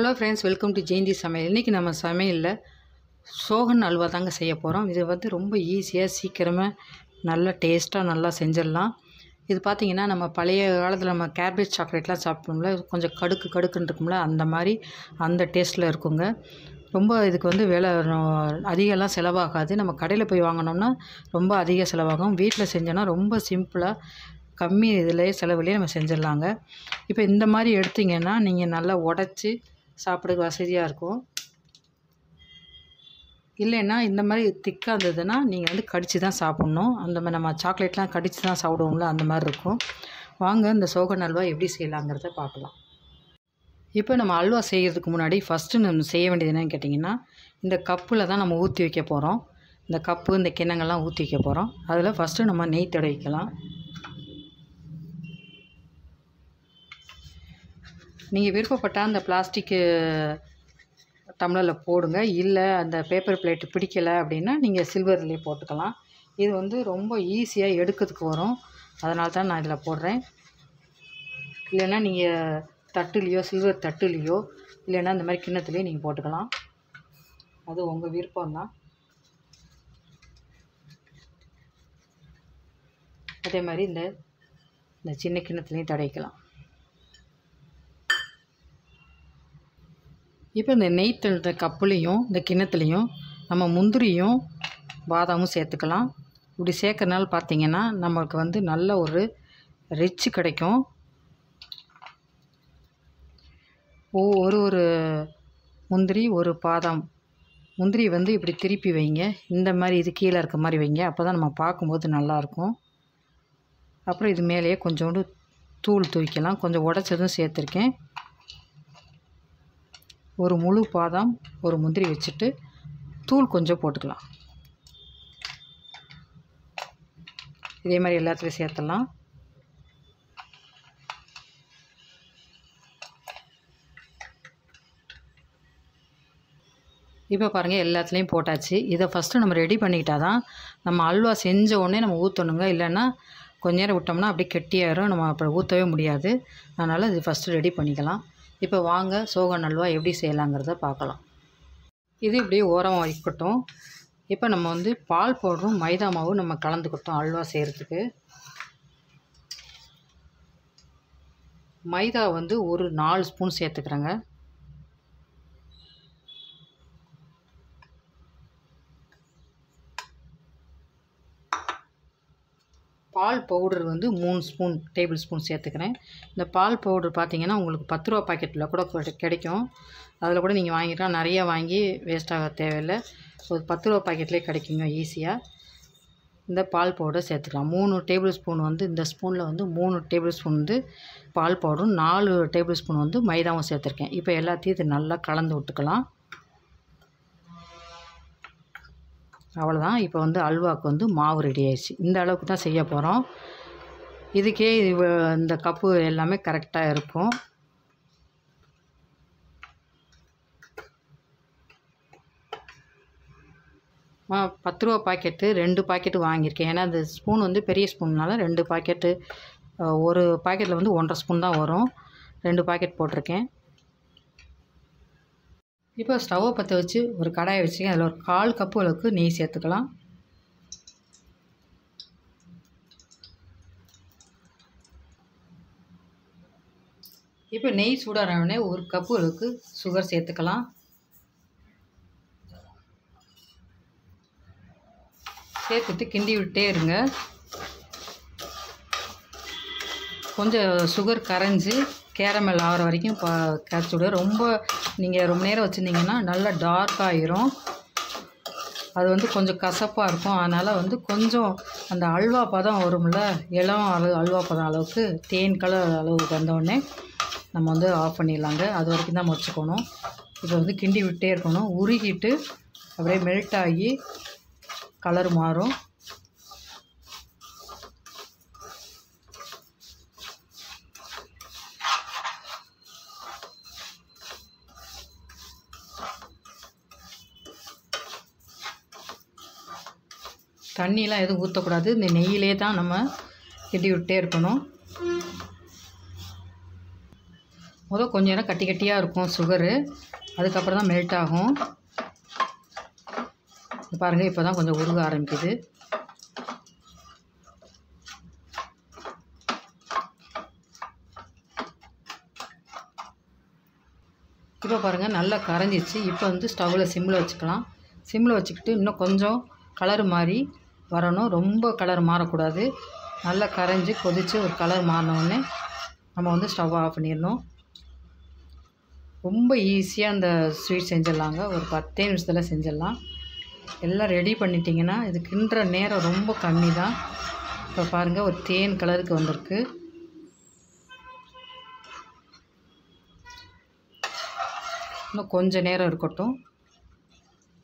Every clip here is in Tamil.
Hello friends, welcome to Jayanthi Samayal. இன்றைக்கி நம்ம சமையலில் சோகன் அல்வா தாங்க செய்ய போகிறோம். இது வந்து ரொம்ப ஈஸியாக சீக்கிரமாக நல்லா டேஸ்ட்டாக நல்லா செஞ்சிடலாம். இது பார்த்திங்கன்னா நம்ம பழைய காலத்தில் நம்ம கேட்பரி சாக்லேட்லாம் சாப்பிட்டோம்ல, கொஞ்சம் கடுக்குன்னு இருக்கும்ல, அந்த மாதிரி அந்த டேஸ்ட்டில் இருக்குங்க. ரொம்ப இதுக்கு வந்து விலை அதிகம்லாம் செலவாகாது. நம்ம கடையில் போய் வாங்கினோம்னா ரொம்ப அதிக செலவாகும். வீட்டில் செஞ்சோன்னா ரொம்ப சிம்பிளாக கம்மி இதிலே செலவுலேயே நம்ம செஞ்சிடலாங்க. இப்போ இந்த மாதிரி எடுத்திங்கன்னா நீங்கள் நல்லா உடச்சி சாப்பிட வசதியாக இருக்கும். இல்லைன்னா இந்த மாதிரி திக்காக இருந்ததுன்னா நீங்கள் வந்து கடித்து தான் சாப்பிட்ணும். அந்த மாதிரி நம்ம சாக்லேட்லாம் கடித்து தான் சாப்பிடுவோம்ல, அந்த மாதிரி இருக்கும். வாங்க இந்த சோகன் அல்வா எப்படி செய்யலாங்கிறத பார்க்கலாம். இப்போ நம்ம அல்வா செய்கிறதுக்கு முன்னாடி ஃபஸ்ட்டு நம்ம செய்ய வேண்டியது என்னன்னு கேட்டிங்கன்னா, இந்த கப்பில் தான் நம்ம ஊற்றி வைக்க போகிறோம். இந்த கப்பு இந்த கிண்ணங்கள்லாம் ஊற்றி வைக்க போகிறோம். அதில் ஃபஸ்ட்டு நம்ம நெய் தடவிக்கலாம். நீங்கள் விருப்பப்பட்டால் அந்த பிளாஸ்டிக்கு டம்ளரில் போடுங்க. இல்லை அந்த பேப்பர் பிளேட்டு பிடிக்கலை அப்படின்னா நீங்கள் சில்வர்லேயே போட்டுக்கலாம். இது வந்து ரொம்ப ஈஸியாக எடுக்கிறதுக்கு வரும். அதனால தான் நான் இதில் போடுறேன். இல்லைன்னா நீங்கள் தட்டுலேயோ சில்வர் தட்டுலேயோ இல்லைன்னா இந்த மாதிரி கிண்ணத்துலேயோ நீங்கள் போட்டுக்கலாம். அது உங்கள் விருப்பம்தான். அதே மாதிரி இந்த சின்ன கிண்ணத்துலேயும் தடவிக்கலாம். இப்போ இந்த நெய் தள்ளுற கப்புலேயும் இந்த கிண்ணத்துலேயும் நம்ம முந்திரியும் பாதாமும் சேர்த்துக்கலாம். இப்படி சேர்க்கறனால பார்த்திங்கன்னா நமக்கு வந்து நல்ல ஒரு ரிச்சு கிடைக்கும். ஒரு முந்திரி ஒரு பாதாம், முந்திரி வந்து இப்படி திருப்பி வைங்க. இந்த மாதிரி இது கீழே இருக்க மாதிரி வைங்க. அப்போ தான் நம்ம பார்க்கும்போது நல்லாயிருக்கும். அப்புறம் இது மேலேயே கொஞ்சோண்டு தூள் தூவிக்கலாம். கொஞ்சம் உடச்சதும் சேர்த்துருக்கேன். ஒரு முழு பாதாம் ஒரு முந்திரி வச்சுட்டு தூள் கொஞ்சம் போட்டுக்கலாம். இதே மாதிரி எல்லாத்துலேயும் சேர்த்துடலாம். இப்போ பாருங்கள், எல்லாத்துலேயும் போட்டாச்சு. இதை ஃபஸ்ட்டு நம்ம ரெடி பண்ணிக்கிட்டால் தான் நம்ம அல்வா செஞ்ச உடனே நம்ம ஊற்றணுங்க. இல்லைன்னா கொஞ்ச நேரம் விட்டோம்னா அப்படியே கெட்டியாயிரும். நம்ம அப்புறம் ஊற்றவே முடியாது. அதனால் இது ஃபஸ்ட்டு ரெடி பண்ணிக்கலாம். இப்போ வாங்க சோகன் அல்வா எப்படி செய்யலாங்கிறத பார்க்கலாம். இது இப்படியே ஓரமாக இருக்கட்டும். இப்போ நம்ம வந்து பால் பவுடரும் மைதா மாவும் நம்ம கலந்துக்கிட்டோம் அல்வா செய்கிறதுக்கு. மைதா வந்து ஒரு 4 ஸ்பூன் சேர்த்துக்கிறேங்க. பால் பவுடர் வந்து 3 ஸ்பூன் டேபிள் ஸ்பூன் சேர்த்துக்கிறேன். இந்த பால் பவுடர் பார்த்திங்கன்னா உங்களுக்கு 10 ரூபா பாக்கெட்டில் கூட கிடைக்கும். அதில் கூட நீங்கள் வாங்கிக்கலாம். நிறையா வாங்கி வேஸ்ட்டாக தேவையில்லை. ஒரு 10 ரூபா பாக்கெட்லேயே கிடைக்குங்க ஈஸியாக. இந்த பால் பவுடர் சேர்த்துக்கலாம். 3 டேபிள் ஸ்பூன் வந்து இந்த ஸ்பூனில் வந்து 3 டேபிள் ஸ்பூன் வந்து பால் பவுடரும் 4 டேபிள் ஸ்பூன் வந்து மைதாவும் சேர்த்துருக்கேன். இப்போ எல்லாத்தையும் இது நல்லா கலந்து விட்டுக்கலாம். அவ்வளோதான். இப்போ வந்து அல்வாவுக்கு வந்து மாவு ரெடி ஆயிடுச்சு. இந்த அளவுக்கு தான் செய்ய போகிறோம். இதுக்கே இந்த கப்பு எல்லாமே கரெக்டாக இருக்கும். ஆ 10 ரூபா பாக்கெட்டு 2 பாக்கெட்டு வாங்கியிருக்கேன். ஏன்னா அந்த ஸ்பூன் வந்து பெரிய ஸ்பூன்னால 2 பாக்கெட்டு, ஒரு பாக்கெட்டில் வந்து 1.5 ஸ்பூன் தான் வரும். 2 பாக்கெட் போட்டிருக்கேன். இப்போ ஸ்டவ்வை பற்ற வச்சு ஒரு கடாயை வச்சு அதில் ஒரு 1/4 கப்பு அளவுக்கு நெய் சேர்த்துக்கலாம். இப்போ நெய் சூடானவுடனே 1 கப்பு அளவுக்கு சுகர் சேர்த்துக்கலாம். சேர்த்துட்டு கிண்டி விட்டே இருங்க. கொஞ்சம் சுகர் கரைஞ்சி கேரமல் ஆகிற வரைக்கும் கரைச்சி விட. நீங்கள் ரொம்ப நேரம் வச்சுருந்தீங்கன்னா நல்லா டார்க்காகிரும். அது வந்து கொஞ்சம் கசப்பாக இருக்கும். அதனால் வந்து கொஞ்சம் அந்த அல்வா பதம் வரும்ல, இளம் அல்வா பதம் அளவுக்கு தேன் கலர் அளவுக்கு வந்தோடனே நம்ம வந்து ஆஃப் பண்ணிடலாங்க. அது வரைக்கும் தான் வச்சுக்கணும். இதை வந்து கிண்டி விட்டே இருக்கணும். உருகிட்டு அப்படியே மெல்ட் ஆகி கலர் மாறும். தண்ணியெலாம் எதுவும் ஊற்றக்கூடாது. இந்த நெய்யிலே தான் நம்ம கிண்டி விட்டே இருக்கணும். கொஞ்சம் நேரம் கட்டி கட்டியாக இருக்கும் சுகரு, அதுக்கப்புறம் தான் மெல்ட் ஆகும். பாருங்கள், இப்போ தான் கொஞ்சம் உருக ஆரம்பிக்குது. இப்போ பாருங்கள் நல்லா கரைஞ்சிச்சு. இப்போ வந்து ஸ்டவ்வில் சிம்மில் வச்சுக்கலாம். சிம்மில் வச்சுக்கிட்டு இன்னும் கொஞ்சம் கலர் மாறி வரணும். ரொம்ப கலர் மாறக்கூடாது. நல்லா கரைஞ்சி கொதித்து ஒரு கலர் மாறினோடனே நம்ம வந்து ஸ்டவ் ஆஃப் பண்ணிடணும். ரொம்ப ஈஸியாக அந்த ஸ்வீட் செஞ்சிடலாங்க. ஒரு 10 நிமிஷத்தில் செஞ்சிடலாம். எல்லாம் ரெடி பண்ணிட்டிங்கன்னா இது கிண்டுற நேரம் ரொம்ப கம்மி தான். இப்போ பாருங்கள், ஒரு தேன் கலருக்கு வந்திருக்கு. இன்னும் கொஞ்சம் நேரம் இருக்கட்டும்.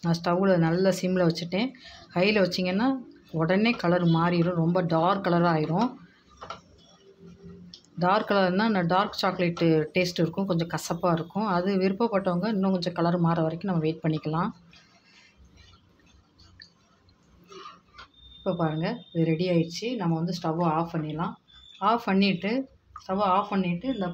நான் ஸ்டவ்வில் நல்லா சிம்மில் வச்சுட்டேன். ஹையில் வச்சிங்கன்னா உடனே கலர் மாறிடும். ரொம்ப டார்க் கலராக ஆயிரும். டார்க் கலர்னால் நான் டார்க் சாக்லேட்டு டேஸ்ட் இருக்கும், கொஞ்சம் கசப்பாக இருக்கும். அது விருப்பப்பட்டவங்க இன்னும் கொஞ்சம் கலர் மாற வரைக்கும் நம்ம வெயிட் பண்ணிக்கலாம். இப்போ பாருங்கள், இது ரெடி ஆயிடுச்சு. நம்ம வந்து ஸ்டவ்வை ஆஃப் பண்ணிடலாம். ஸ்டவ்வை ஆஃப் பண்ணிவிட்டு இந்த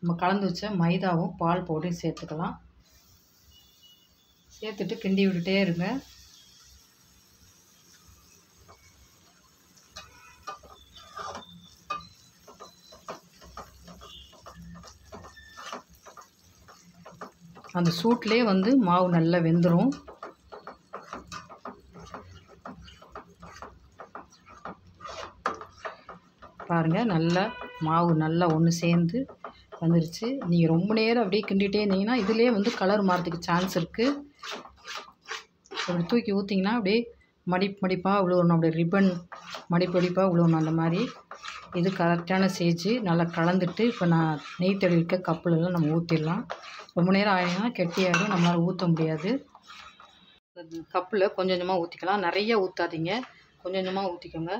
நம்ம கலந்து வச்ச மைதாவும் பால் பவுடரையும் சேர்த்துக்கலாம். சேர்த்துட்டு கிண்டி விட்டுட்டே இருங்க. அந்த சூட்லேயே வந்து மாவு நல்லா வெந்துடும். பாருங்கள், நல்லா மாவு நல்லா ஒன்று சேர்ந்து வந்துருச்சு. நீங்கள் ரொம்ப நேரம் அப்படியே கிண்டிகிட்டே இருந்தீங்கன்னா இதுலேயே வந்து கலர் மாறதுக்கு சான்ஸ் இருக்குது. அப்படி தூக்கி ஊற்றிங்கன்னா அப்படியே மடிப்பாக விழுவணும். அப்படியே ரிப்பன் மடிப்பாக விழுவணும். அந்த மாதிரி இது கரெக்டான ஸ்டேஜ். நல்லா கலந்துட்டு இப்போ நான் நெய் தடவிக்க கப்புலெல்லாம் நம்ம ஊற்றிடலாம். ரொம்ப நேரம் ஆகிடும்னா கெட்டியாகிடும், நம்மளால் ஊற்ற முடியாது. கப்பில் கொஞ்சம் கொஞ்சமாக ஊற்றிக்கலாம். நிறைய ஊற்றாதீங்க, கொஞ்சம் கொஞ்சமாக ஊற்றிக்கோங்க.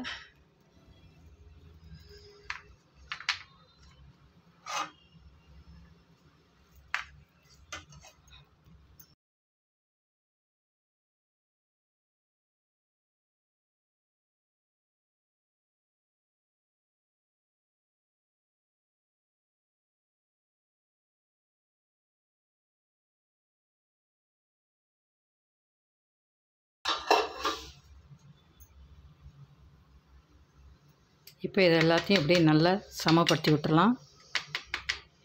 இப்போ இது எல்லாத்தையும் அப்படியே நல்லா சமப்படுத்தி விட்டுறலாம்.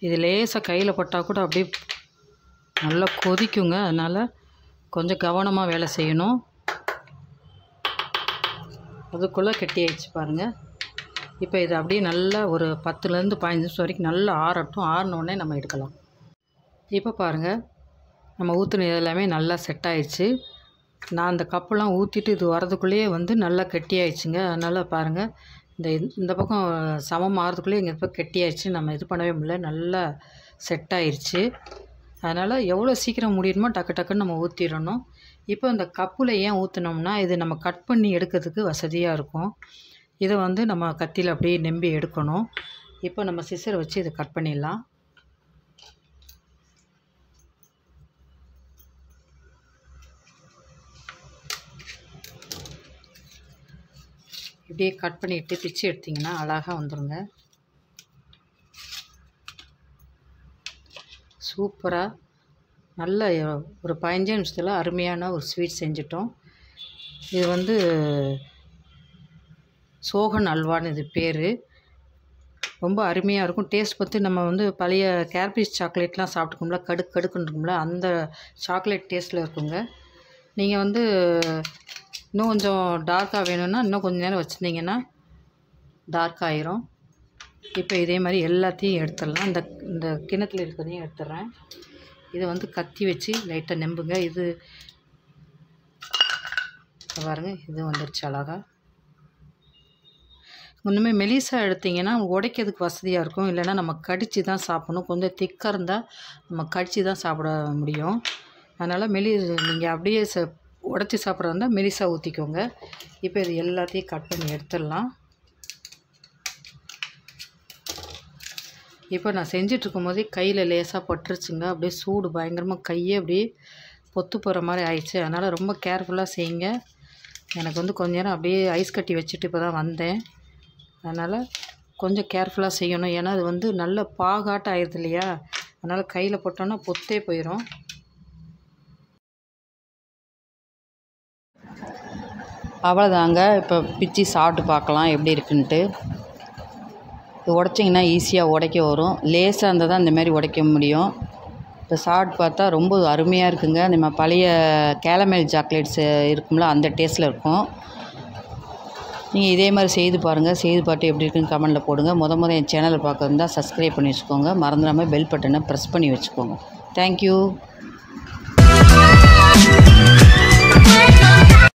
இது லேசாக கையில் பட்டால் கூட அப்படியே நல்லா கொதிக்குங்க. அதனால் கொஞ்சம் கவனமாக வேலை செய்யணும். அதுக்குள்ளே கெட்டி ஆயிடுச்சு பாருங்கள். இப்போ இது அப்படியே நல்லா ஒரு 10லேருந்து 15 நிமிஷம் வரைக்கும் நல்லா ஆறட்டும். ஆறினோடனே நம்ம எடுக்கலாம். இப்போ பாருங்கள், நம்ம ஊற்றின எல்லாமே நல்லா செட் ஆயிடுச்சு. நான் அந்த கப்பெல்லாம் ஊற்றிட்டு இது வரதுக்குள்ளேயே வந்து நல்லா கெட்டி ஆயிடுச்சுங்க. அதனால் பாருங்கள், இந்த பக்கம் சமம் ஆகிறதுக்குள்ளேயே இங்கே இப்போ கெட்டி ஆயிடுச்சு. நம்ம இது பண்ணவே முடியல, நல்லா செட் ஆயிடுச்சு. அதனால் எவ்வளோ சீக்கிரம் முடியுமோ டக்குன்னு நம்ம ஊற்றிடணும். இப்போ இந்த கப்பில் ஏன் ஊற்றினோம்னா இது நம்ம கட் பண்ணி எடுக்கிறதுக்கு வசதியாக இருக்கும். இதை வந்து நம்ம கத்தியில் அப்படியே நெம்பி எடுக்கணும். இப்போ நம்ம சிசரை வச்சு இதை கட் பண்ணிடலாம். இப்படியே கட் பண்ணிவிட்டு பிச்சு எடுத்திங்கன்னா அழகாக வந்துடுங்க. சூப்பராக நல்ல ஒரு 15 நிமிஷத்தில் அருமையான ஒரு ஸ்வீட் செஞ்சிட்டோம். இது வந்து சோகன் அல்வான்னு இது பேர். ரொம்ப அருமையாக இருக்கும். டேஸ்ட் பற்றி நம்ம வந்து பழைய கேட்பரிஸ் சாக்லேட்லாம் சாப்பிட்டுக்கோம்ல, கடுக்குன்னு இருக்கும்ல, அந்த சாக்லேட் டேஸ்ட்டில் இருக்குங்க. நீங்கள் வந்து இன்னும் கொஞ்சம் டார்க்காக வேணும்னா இன்னும் கொஞ்சம் நேரம் வச்சுருந்தீங்கன்னா டார்க் ஆயிரும். இப்போ இதே மாதிரி எல்லாத்தையும் எடுத்துடலாம். இந்த கிணத்துல இருக்கிறதையும் எடுத்துடுறேன். இதை வந்து கத்தி வச்சு லைட்டாக நெம்புங்க. இது பாருங்க, இது வந்துடுச்சு அழகா. ஒன்றுமே மெலிசாக எடுத்திங்கன்னா உடைக்கிறதுக்கு வசதியாக இருக்கும். இல்லைன்னா நம்ம கடித்து தான் சாப்பிடணும். கொஞ்சம் திக்காக இருந்தால் நம்ம கடித்து தான் சாப்பிட முடியும். அதனால் நீங்கள் அப்படியே உடச்சி சாப்பிட்றதா இருந்தால் மெலிசாக ஊற்றிக்கோங்க. இப்போ இது எல்லாத்தையும் கட் பண்ணி எடுத்துடலாம். இப்போ நான் செஞ்சிட்ருக்கும் போதே கையில் லேசாக பட்டுருச்சுங்க. அப்படியே சூடு பயங்கரமாக கையே அப்படியே பொத்து போகிற மாதிரி ஆயிடுச்சு. அதனால் ரொம்ப கேர்ஃபுல்லாக செய்யுங்க. எனக்கு வந்து கொஞ்ச நேரம் அப்படியே ஐஸ் கட்டி வச்சுட்டு இப்போ தான் வந்தேன். அதனால் கொஞ்சம் கேர்ஃபுல்லாக செய்யணும். ஏன்னா அது வந்து நல்ல பாகாட்டம் ஆயிடுது இல்லையா, அதனால் கையில் போட்டோன்னா பொத்தே போயிடும். அவ்வளோதாங்க. இப்போ பிச்சு சாப்பிட்டு பார்க்கலாம் எப்படி இருக்குன்ட்டு. இது உடைச்சிங்கன்னா ஈஸியாக உடைக்க வரும். லேசாக இருந்தால் தான் இந்தமாரி உடைக்க முடியும். இப்போ சாப்பிட்டு பார்த்தா ரொம்ப அருமையாக இருக்குங்க. நம்ம பழைய கேரமல் சாக்லேட்ஸ் இருக்கும்ல, அந்த டேஸ்ட்டில் இருக்கும். நீங்கள் இதே மாதிரி செய்து பாருங்கள். செய்து பார்த்து எப்படி இருக்குன்னு கமெண்ட்டில் போடுங்க. முத என் சேனலை பார்க்குறதா சப்ஸ்கிரைப் பண்ணி வச்சுக்கோங்க. மறந்துடாமல் பெல் பட்டனை ப்ரெஸ் பண்ணி வச்சுக்கோங்க. தேங்க்யூ.